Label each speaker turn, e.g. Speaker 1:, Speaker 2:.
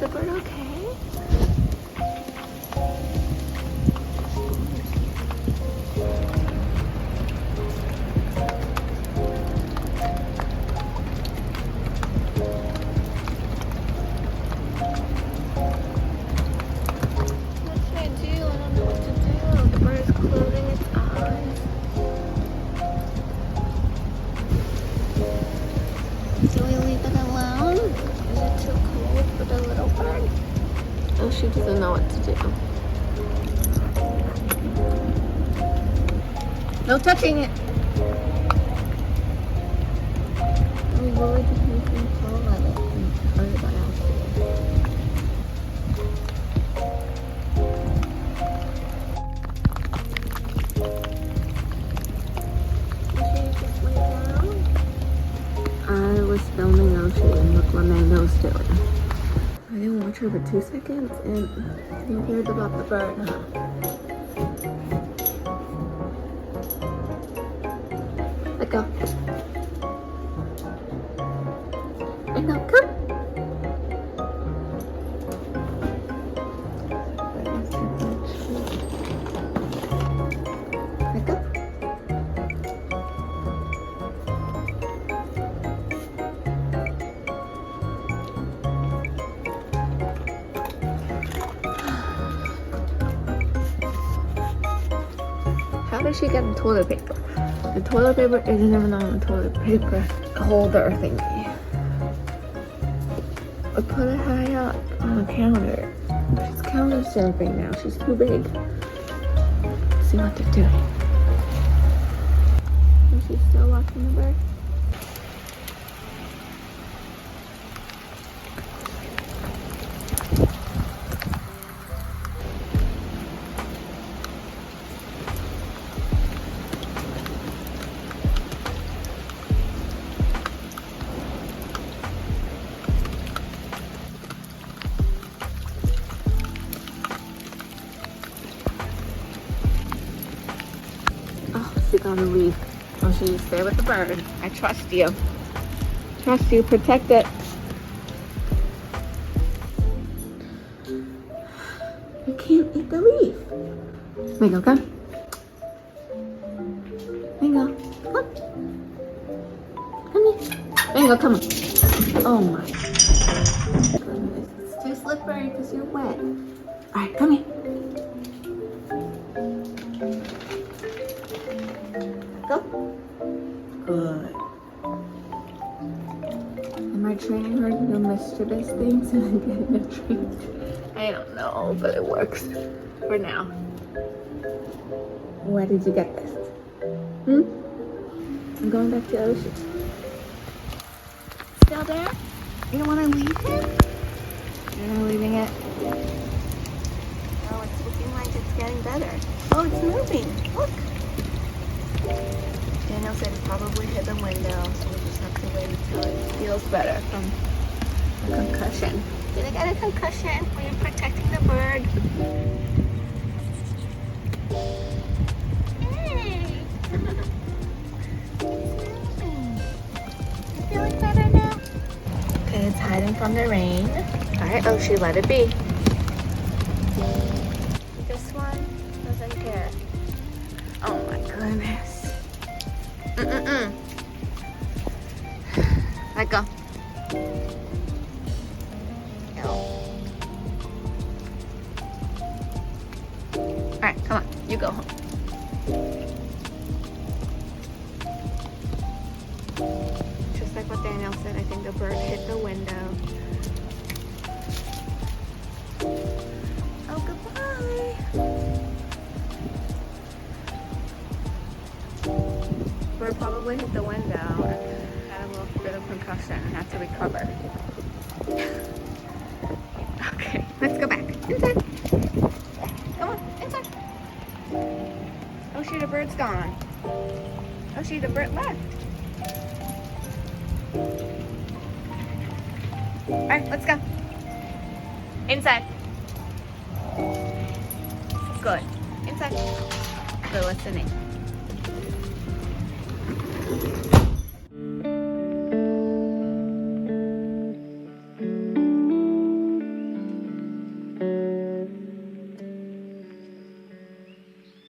Speaker 1: the bird okay? What should I do? I don't know what to do. The bird is closing its eyes. Do we leave it alone? Is it too cold for the little bird? Oh, she doesn't know what to do. No touching it! We really didn't control of it and hurt by accident. Should you just lay down? I was filming Oshie and look what my nose doing. I didn't watch her for 2 seconds and you heard about the bird, huh? Let go. Let go, come. Let go. How does she get the toilet paper? The toilet paper isn't even on the toilet paper holder thingy. I put it high up on the counter. She's counter surfing now. She's too big. Let's see what they're doing. Is she still watching the bird? She's gonna leave. Oh, she stay with the bird. I trust you. Trust you. Protect it. You can't eat the leaf. Mango, come. Mango, come. Come here. Mango, come on. Oh my goodness. It's too slippery because you're wet. Alright, come here. Go. Good. Am I training her to do mischievous things and then getting a treat? I don't know, but it works for now. Where did you get this? I'm going back to Oshie. Still there? You don't want to leave him? You're not leaving it? Oh, it's looking like it's getting better. Oh, it's moving. Look. Daniel said he probably hit the window, so we'll just have to wait until it feels better from the concussion. Did I get a concussion when you're protecting the bird? Hey! You feeling better now? Okay, it's hiding from the rain. Alright, Oshie, let it be. This one doesn't care. Oh my goodness. Let go. Alright, come on. You go home. Just like what Daniel said, I think the bird hit the window. Oh, goodbye. Bird probably hit the window and had a little bit of concussion and had to recover. Okay, let's go back. Inside. Come on, inside. Oshie, the bird's gone. Oshie, the bird left. Alright, let's go. Inside. Good. Inside. We're listening.